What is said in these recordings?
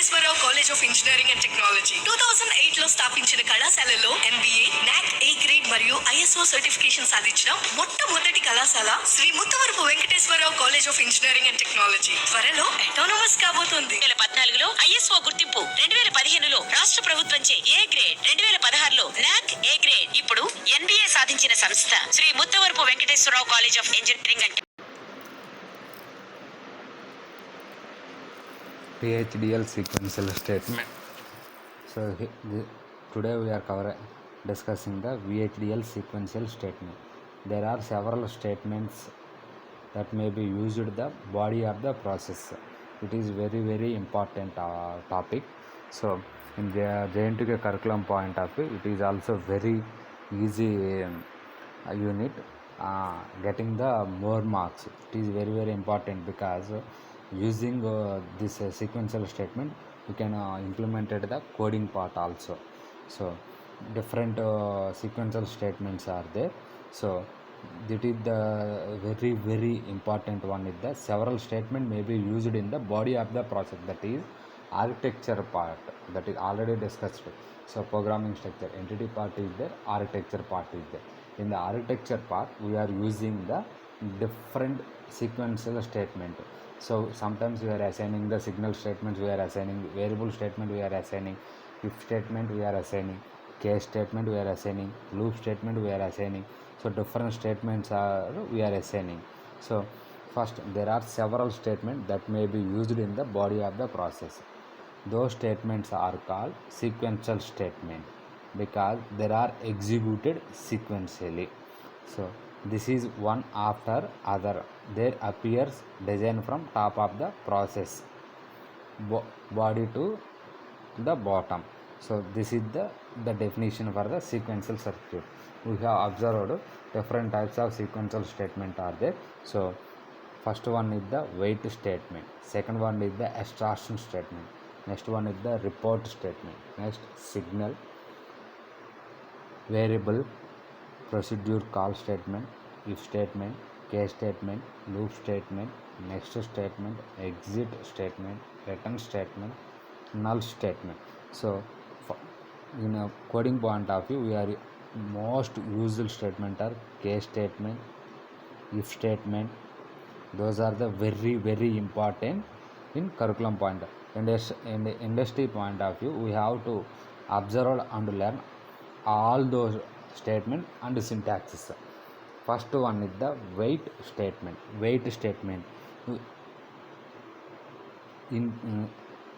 Venkateswararao college of engineering and technology 2008 లో స్థాపించిన కళాశాలలో ఎంబీఏ, నాక్ ఏ గ్రేడ్ మరియు ఐఎస్ఓ సర్టిఫికేషన్ సాధించిన మొట్టమొదటి కళాశాల Sri Muttavarapu Venkateswararao college of engineering and technology త్వరలో అటానమస్ కాబోతోంది. 2014లో ఐఎస్ఓ గుర్తింపు, 2015లో రాష్ట్ర ప్రభుత్వంచే ఏ గ్రేడ్, 2016లో నాక్ ఏ గ్రేడ్, ఇప్పుడు ఎన్బీఏ సాధించిన సంస్థ Sri Muttavarapu Venkateswararao college of engineering and PHDL sequential statement. So today we are discussing the VHDL sequential statement. There are several statements that may be used in the body of the process. It is very important topic. So in the JNTK curriculum point of view, it is also very easy unit getting the more marks. It is very important because using this sequential statement you can implement the coding part also. So different sequential statements are there. So that is the very important one. Is the several statement may be used in the body of the process, that is architecture part, that is already discussed. So programming structure, entity part is there, architecture part is there. In the architecture part we are using the different sequential statement. So sometimes we are assigning the signal statements, we are assigning variable statement, we are assigning if statement, we are assigning case statement, we are assigning loop statement, we are assigning. So different statements are we are assigning. So first there are several statements that may be used in the body of the process. Those statements are called sequential statement because they are executed sequentially. So this is one after other. There appears design from top of the process body to the bottom. So this is the definition for the sequential circuit. We have observed different types of sequential statement are there. So first one is the wait statement, second one is the extraction statement, next one is the report statement, next signal, variable, procedure call statement, if statement, case statement, loop statement, next statement, exit statement, return statement, null statement. So in a coding point of view, we are most usual statement are case statement, if statement. Those are the very important in curriculum point. In the industry point of view, we have to observe and learn all those statement and syntaxes. First one is the wait statement. Wait statement in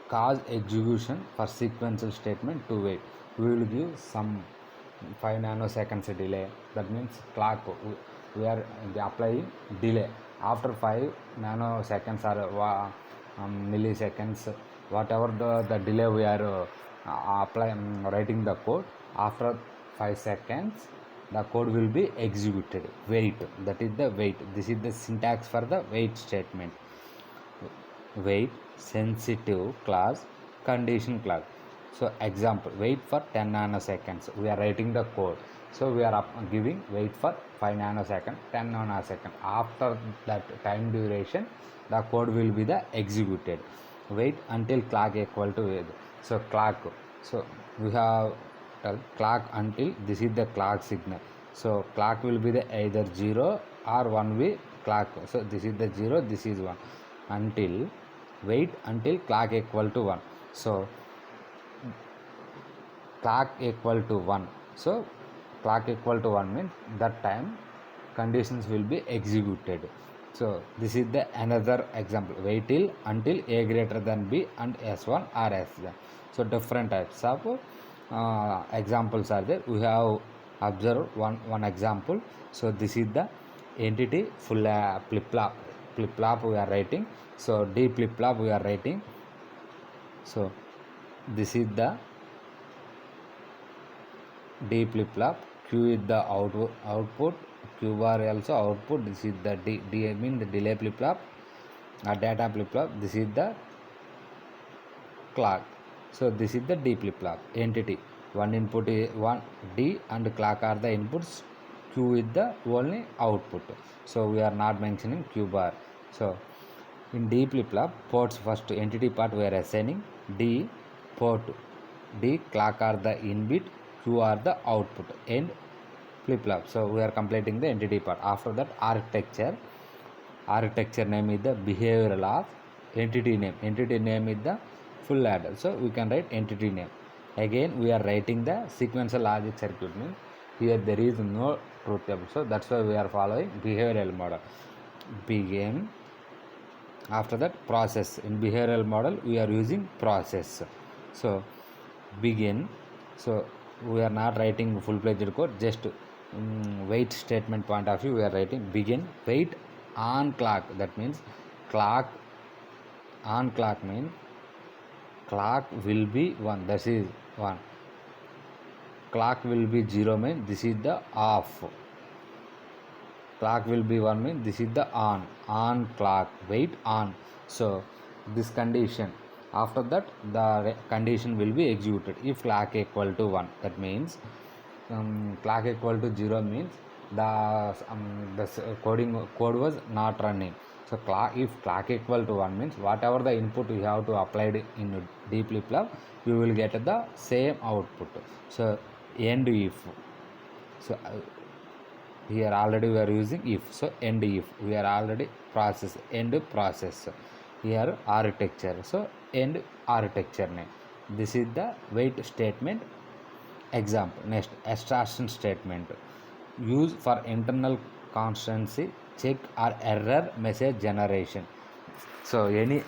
cause execution for sequential statement to wait. We will give some 5 nanoseconds delay. That means clock we are applying delay after 5 nanoseconds or milliseconds, whatever the delay we are applying writing the code. After 5 seconds the code will be executed. Wait, that is the wait. This is the syntax for the wait statement. Wait, sensitive clause, condition clause. So example, wait for 10 nanoseconds. We are writing the code. So we are giving wait for 5 nanosecond, 10 nanosecond. After that time duration, the code will be the executed. Wait until clock equal to. So clock. So we have clock until this is the clock signal. So clock will be the either 0 or 1 way clock. So this is the 0, this is 1. Until wait until clock equal to 1. So clock equal to 1. So clock equal to 1 means that time conditions will be executed. So this is the another example. Wait till until a greater than b and s1 or s1. So different types of examples are there. We have observed one example. So this is the entity full flip flop we are writing. So d flip flop we are writing. So this is the d flip flop. Q is the output, q bar also output. This is the d mean the delay flip flop or data flip flop. This is the clock. So this is the d flip flop entity. One input is one d and clock are the inputs. Q is the only output. So we are not mentioning q bar. So In D flip-flop, ports first entity part we are assigning D port. D clock are the in bit, Q are the output. End flip-flop. So we are completing the entity part. After that, architecture name is the behavioral of entity name. Entity name is the full adder. So we can write entity name. Again we are writing the sequential logic circuit, means here there is no truth table. So that's why we are following behavioral model. Begin. After that, process. In behavioral model we are using process. So begin. So we are not writing full-fledged code, just wait statement point of view we are writing begin wait on clock. That means clock on clock means clock will be 1, that is 1. Clock will be 0 means this is the off. Clock will be 1 means this is the on clock, wait on. So this condition, after that the condition will be executed if clock equal to 1. That means clock equal to 0 means the code was not running. So if clock equal to 1 means whatever the input you have to applied in D flip-flop, you will get the same output. So end if. So here already we are using if. So end if. We are already process, end process. Here architecture. So end architecture name. This is the wait statement. Example. Next, extraction statement. Use for internal constancy check or error message generation. So any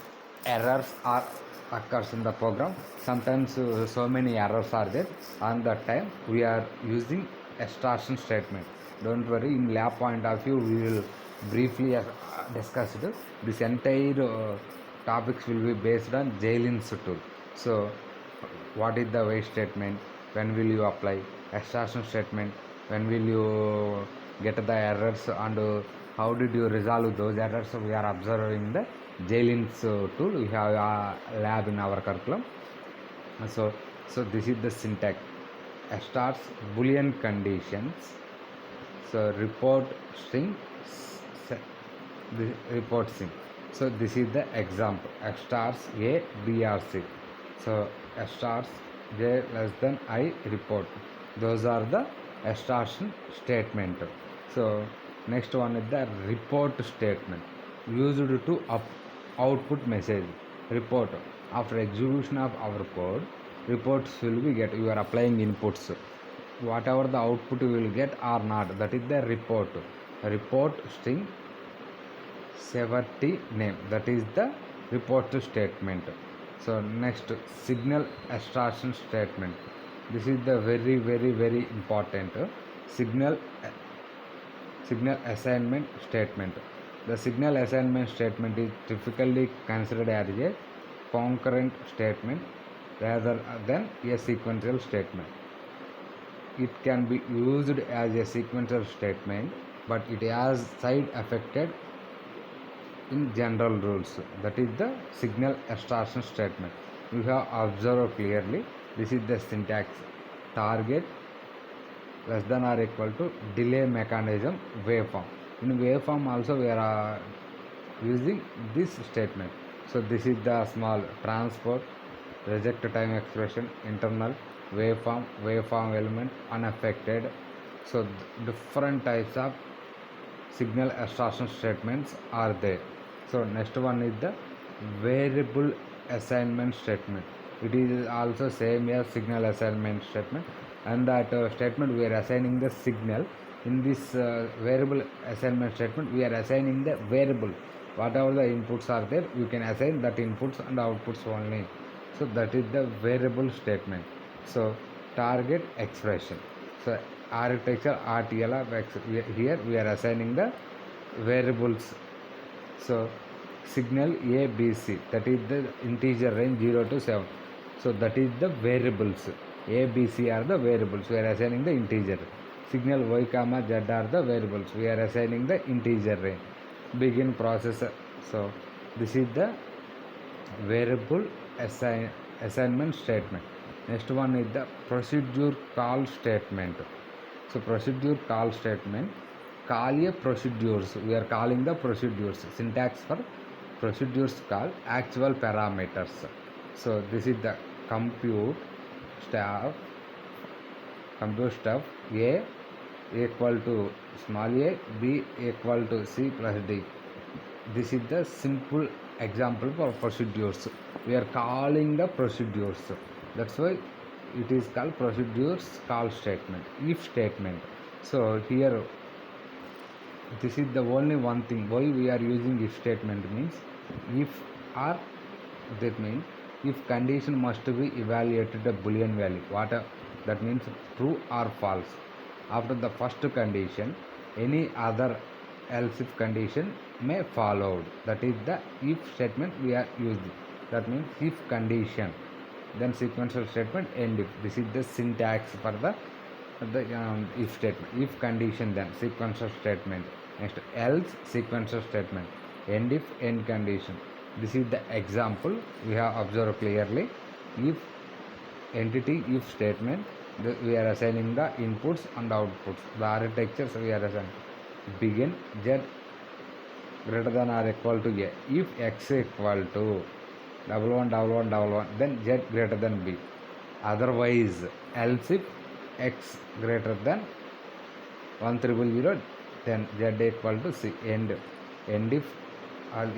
errors are occurs in the program. Sometimes so many errors are there. On that time we are using extraction statement. Don't worry, in lab point of view we will briefly discuss it. This entire topics will be based on J-Lin's tool. So what is the wait statement, when will you apply extraction statement, when will you get the errors, and how did you resolve those errors. So we are observing the J-Lin's tool. We have a lab in our curriculum. So this is the syntax. Starts boolean conditions. So report string, report string. So this is the example. Stars A, B or C. So stars J less than I report. Those are the extraction statement. So next one is the report statement, used to output message. Report, after execution of our code, reports will be get. You are applying inputs, whatever the output you will get or not, that is the report. Report string severity name, that is the report statement. So next, signal extraction statement. This is the very important signal assignment statement. The signal assignment statement is typically considered as a concurrent statement rather than a sequential statement. It can be used as a sequential statement, but it has side effected in general rules. That is the signal extraction statement. You have observed clearly. This is the syntax. Target less than or equal to delay mechanism waveform. In waveform also we are using this statement. So this is the small transport, reject time expression, internal, waveform element, unaffected. So different types of signal extraction statements are there. So next one is the variable assignment statement. It is also same as signal assignment statement, and that statement we are assigning the signal. In this variable assignment statement we are assigning the variable. Whatever the inputs are there, you can assign that inputs and outputs only. So that is the variable statement. So target expression. So architecture RTL of here we are assigning the variables. So signal A, B, C, that is the integer range 0 to 7. So that is the variables. A, B, C are the variables. We are assigning the integer. Signal Y, comma Z are the variables. We are assigning the integer range. Begin process. So this is the variable assignment statement. Next one is the procedure call statement. So procedure call statement, call a procedures. We are calling the procedures. Syntax for procedures called actual parameters. So this is the compute stuff a equal to small a, b equal to c plus d. This is the simple example for procedures. We are calling the procedures. That's why it is called procedures call statement, if statement. So here this is the only one thing why we are using if statement means if or that means if condition must be evaluated a boolean value. That means true or false. After the first condition, any other else if condition may follow. That is the if statement we are using. That means if condition, then sequential statement end if. This is the syntax for the if statement. If condition, then sequential statement. Next else sequential statement. End if end condition. This is the example we have observed clearly. If entity if statement, we are assigning the inputs and outputs. The architectures we are assigning. Begin z greater than or equal to a. If x equal to 111111, then z greater than b. Otherwise, else if x greater than 1000, then z equal to c. End if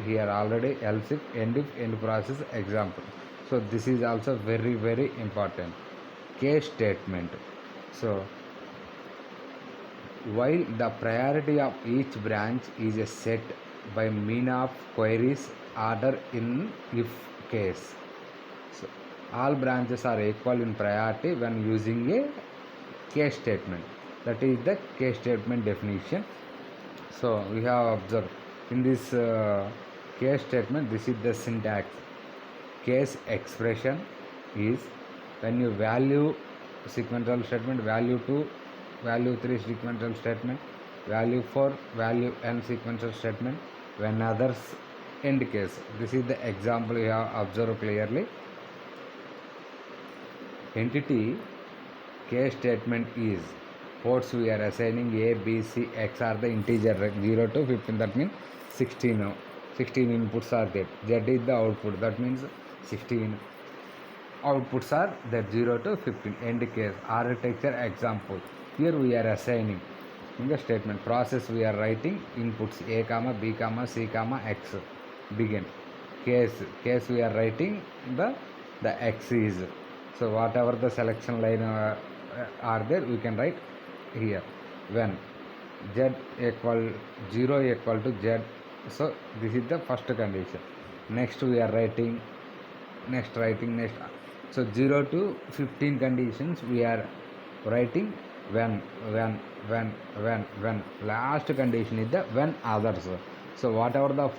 here already else if end process example. So this is also very important. Case statement. So while the priority of each branch is a set by mean of queries order in if case. So all branches are equal in priority when using a case statement. That is the case statement definition. So we have observed in this case statement, this is the syntax. Case expression is when you value sequential statement, value 2, value 3 sequential statement, value 4, value n sequential statement, when others end case. This is the example you have observed clearly. Entity case statement is ports we are assigning a, b, c, x are the integer 0 to 15. That means 16 inputs are there. Z is the output. That means 16 outputs are that 0 to 15. End case. Architecture example. Here we are assigning in the statement process we are writing inputs a comma b comma c comma x. Begin case we are writing the x is. So whatever the selection line are there, we can write here. When z equal 0 equal to z, so this is the first condition. Next we are writing next. So 0 to 15 conditions we are writing when. Last condition is the when others. So whatever the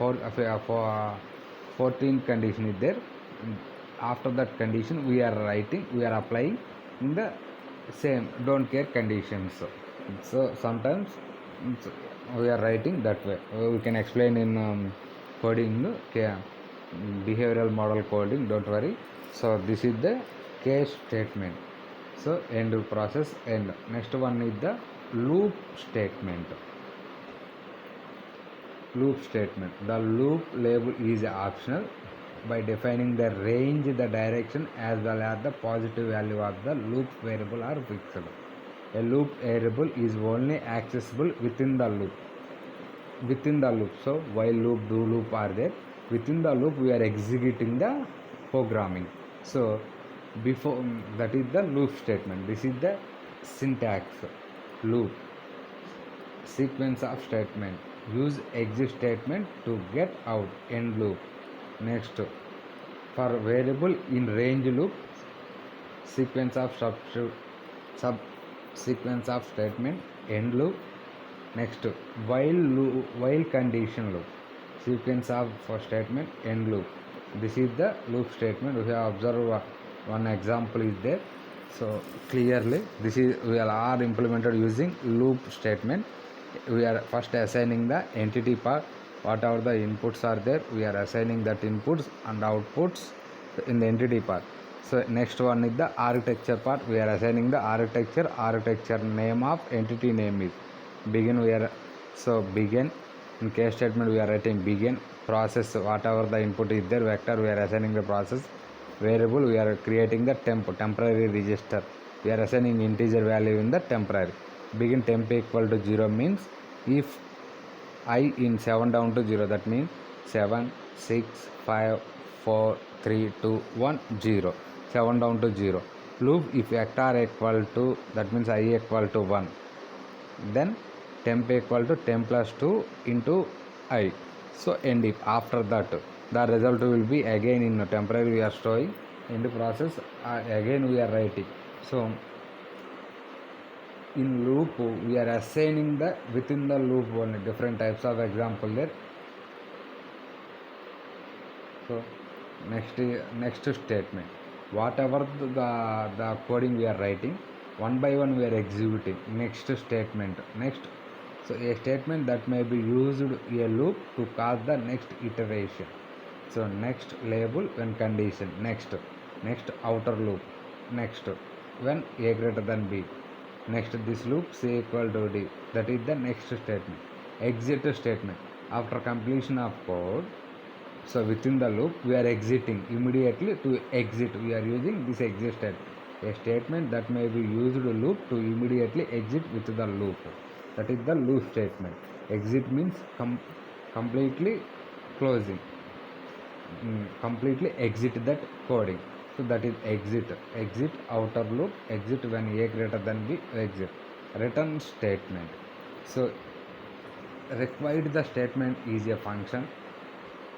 14 condition is there, after that condition we are applying in the same don't care conditions. So sometimes we are writing that way. We can explain in coding, behavioral model coding, don't worry. So this is the case statement. So end process end. Next one is the loop statement. The loop label is optional. By defining the range, the direction as well as the positive value of the loop variable are fixed. A loop variable is only accessible within the loop. So while loop, do loop are there, within the loop we are executing the programming. So before that is the loop statement. This is the syntax. Loop sequence of statement. Use exit statement to get out. End loop. Next, for variable in range loop, sequence of subsequence of statement. End loop. Next, while condition loop, sequence of statement. End loop. This is the loop statement. We have observed one example is there. So clearly this is we are implemented using loop statement. We are first assigning the entity part. Whatever the inputs are there, we are assigning that inputs and outputs in the entity part. So next one is the architecture part. We are assigning the architecture name of entity name is begin. Begin In case statement we are writing begin process, whatever the input is there, vector we are assigning the process, variable we are creating the temporary register, we are assigning integer value in the temporary. Begin temp equal to 0 means if I in 7 down to 0, that means 7 6 5 4 3 2 1 0, 7 down to 0. Loop if vector equal to, that means I equal to 1, then temp equal to temp plus 2 into I. So end if after that the result will be again in temporary we are storing, in the process again we are writing. So in loop we are assigning the within the loop only different types of example there. So next statement, whatever the coding we are writing, one by one we are executing. Next statement, next, so a statement that may be used a loop to cause the next iteration. So next label when condition, next outer loop, next when a greater than b, next this loop c equal to d, that is the next statement. Exit statement, after completion of code, so within the loop we are exiting immediately. To exit we are using this exit statement, a statement that may be used loop to immediately exit with the loop, that is the loop statement. Exit means completely closing, completely exit that coding, so that is exit outer loop, exit when a greater than b, exit. Return statement, so required the statement is a function,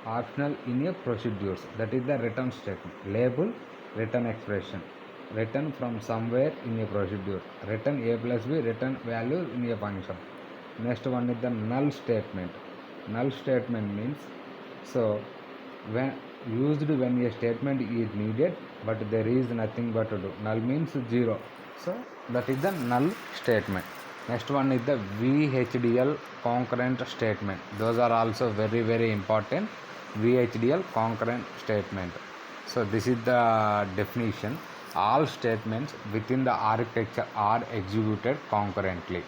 optional in a procedures, that is the return statement. Label return expression, return from somewhere in a procedure, return a plus b, return value in a function. Next one is the null statement. Null statement means, so when used when a statement is needed but there is nothing but to do. Null means 0, so that is the null statement. Next one is the VHDL concurrent statement. Those are also very important. VHDL concurrent statement. So this is the definition. All statements within the architecture are executed concurrently.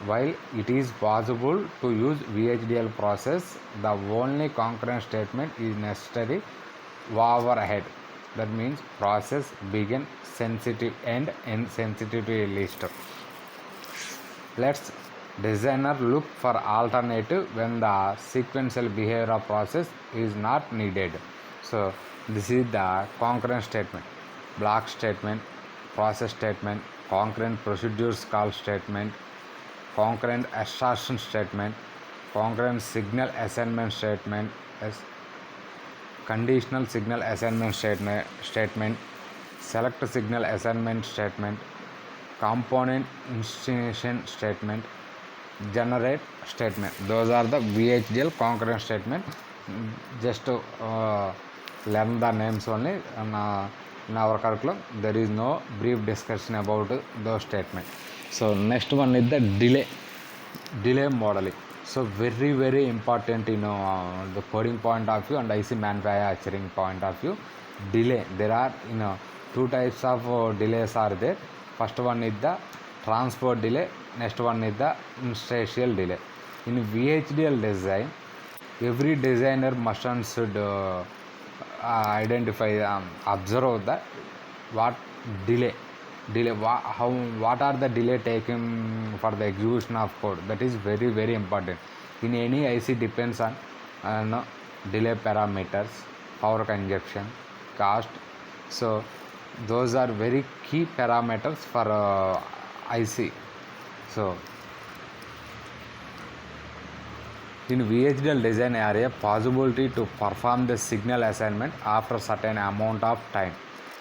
While it is possible to use VHDL process, the only concurrent statement is necessary overhead. That means process begin sensitive end sensitivity list. Let's designer look for alternative when the sequential behavior of process is not needed. So this is the concurrent statement, block statement, process statement, concurrent procedures call statement, concurrent assertion statement, concurrent signal assignment statement, conditional signal assignment statement, select signal assignment statement, component instantiation statement, generate statement. Those are the VHDL concurrent statement. Just learn the names only. In our curriculum there is no brief discussion about those statements. So next one is the delay modeling. So very important in the coding point of view and IC manufacturing point of view. Delay, there are two types of delays are there. First one is the transport delay, next one is the instantial delay. In VHDL design, every designer must and should identify, observe that what what are the delay taken for the execution of code. That is very important. In any IC depends on delay parameters, power consumption, cost. So those are very key parameters for IC. So in VHDL design area, possibility to perform the signal assignment after certain amount of time,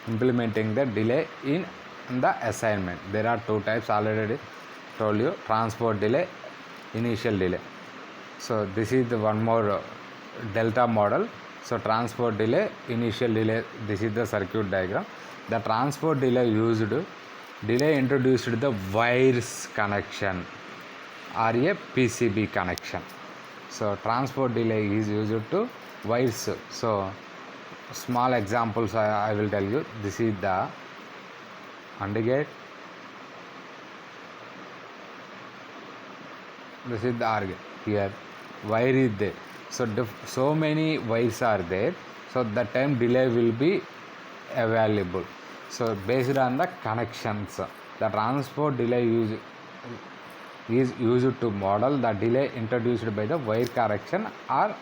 implementing the delay in the assignment. There are two types, already told you, transport delay, initial delay. So this is the one more delta model. So transport delay, initial delay, this is the circuit diagram. The transport delay introduced the wires connection or a PCB connection. So transport delay is used to wires. So small examples I will tell you. This is the AND gate, this is the OR gate. here wire is there, so so many wires are there, so that time delay will be available. So based on the connections, the transport delay is used to model the delay introduced by the wire connection or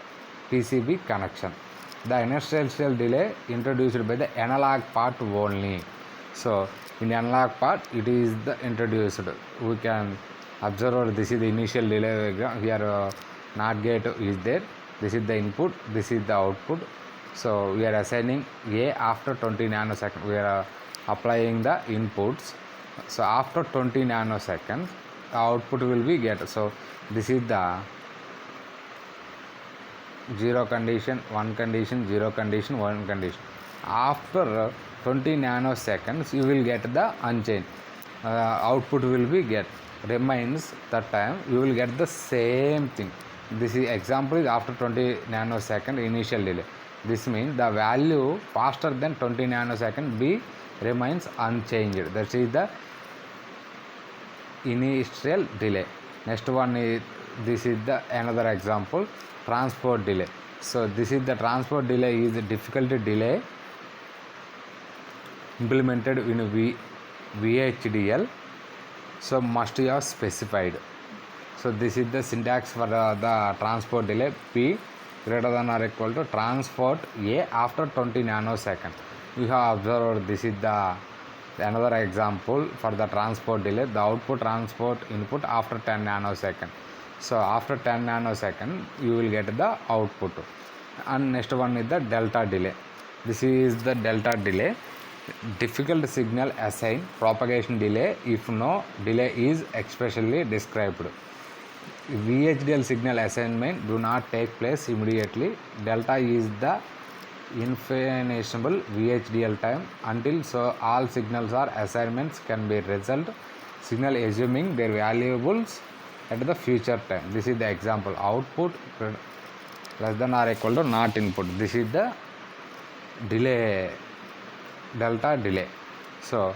PCB connection. The inertial delay introduced by the analog part only. So in analog part it is the introduced. We can observe this is the initial delay diagram. Here NOT gate is there. This is the input. This is the output. So we are assigning A after 20 nanoseconds. We are applying the inputs. So after 20 nanoseconds, the output will be get. So this is the 0 condition, 1 condition, 0 condition, 1 condition. After 20 nanoseconds, you will get the unchanged. Output will be get. Remains that time you will get the same thing. This is example is after 20 nanosecond initial delay. This means the value faster than 20 nanosecond B remains unchanged. That is the initial delay. Next one is, this is the another example, transport delay. So this is the transport delay is a difficult delay implemented in VHDL. So must have specified. So this is the syntax for the transport delay. P greater than or equal to transport A after 20 nanosecond. We have observed this is the another example for the transport delay. The output transport input after 10 nanosecond. So after 10 nanosecond you will get the output. And next one is the delta delay. This is the delta delay. Difficult signal assign propagation delay if no delay is especially described. VHDL signal assignment do not take place immediately. Delta is the infinitesimal VHDL time until so all signals or assignments can be result signal assuming their valuables at the future time. This is the example, output less than or equal to not input. This is the delay, delta delay. So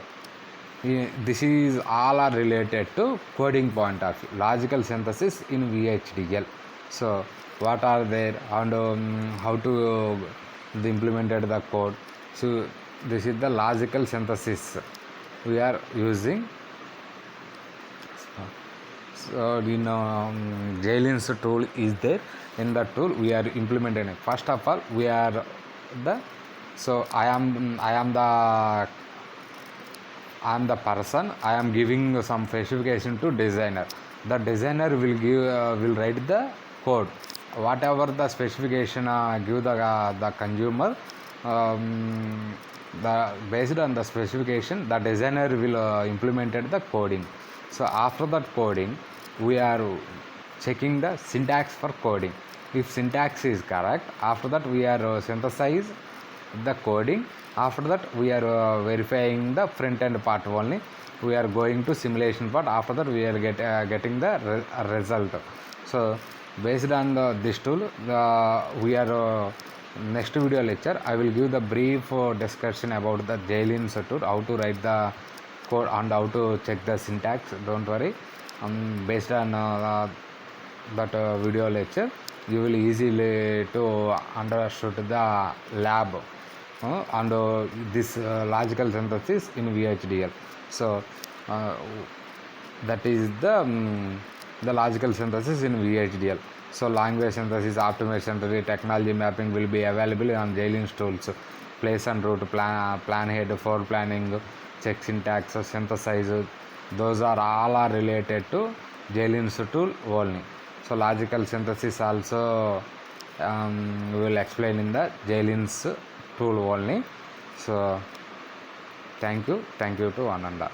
this is all are related to coding point of view, logical synthesis in VHDL. So what are there and how to implemented the code. So this is the logical synthesis we are using. So J-Lin's tool is there. In the tool we are implementing it. First of all we are the, so I am the person, I am giving some specification to designer. The designer will will write the code. Whatever the specification give the consumer, based on the specification the designer will implemented the coding. So after that coding we are checking the syntax for coding. If syntax is correct, after that we are synthesize the coding. After that we are verifying the front end part only. We are going to simulation part. After that we are getting the result. So based on this tool, we are next video lecture I will give the brief discussion about the J-Lin's tool, how to write the code and how to check the syntax. Don't worry, based on that video lecture you will easily to understood the lab and this logical synthesis in VHDL. So that is the logical synthesis in VHDL. So language synthesis, optimization, technology mapping will be available on J-Lin's tools. Place and route, plan head, for planning, check syntax, synthesize. Those are all are related to J-Lin's tool only. So logical synthesis also we will explain in the J-Lin's tool only. So thank you to Ananda.